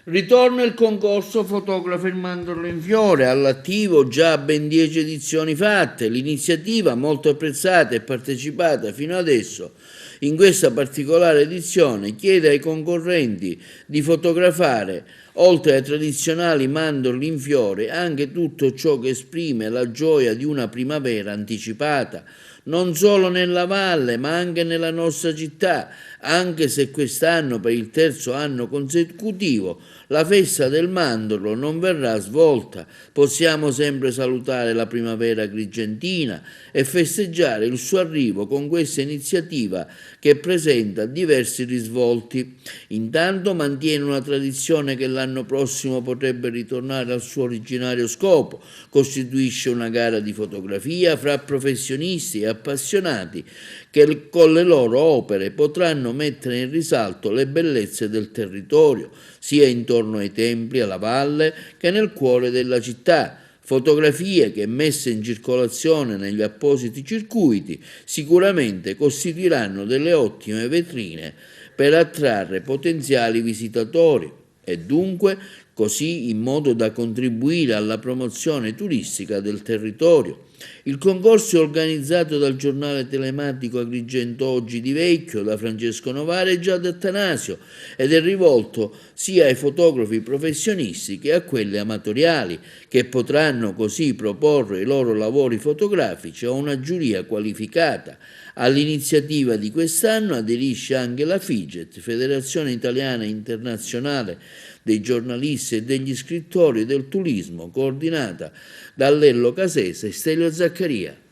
Ritorna il concorso Fotografa il mandorlo in fiore, all'attivo già ben 10 edizioni fatte. L'iniziativa, molto apprezzata e partecipata fino adesso, in questa particolare edizione chiede ai concorrenti di fotografare, oltre ai tradizionali mandorli in fiore, anche tutto ciò che esprime la gioia di una primavera anticipata, non solo nella valle ma anche nella nostra città, anche se quest'anno per il terzo anno consecutivo la festa del mandorlo non verrà svolta. Possiamo sempre salutare la primavera agrigentina e festeggiare il suo arrivo con questa iniziativa che presenta diversi risvolti. Intanto mantiene una tradizione che l'anno prossimo potrebbe ritornare al suo originario scopo, costituisce una gara di fotografia fra professionisti e appassionati che con le loro opere potranno mettere in risalto le bellezze del territorio, sia intorno ai templi, alla valle, che nel cuore della città. Fotografie che, messe in circolazione negli appositi circuiti, sicuramente costituiranno delle ottime vetrine per attrarre potenziali visitatori e dunque così in modo da contribuire alla promozione turistica del territorio. Il concorso è organizzato dal giornale telematico Agrigento Oggi di Vecchio, da Francesco Novara e Giada Attanasio, ed è rivolto sia ai fotografi professionisti che a quelli amatoriali, che potranno così proporre i loro lavori fotografici a una giuria qualificata. All'iniziativa di quest'anno aderisce anche la FIGET, Federazione Italiana Internazionale dei giornalisti e degli scrittori del turismo, coordinata da Lello Casese e Stelio Zaccaria.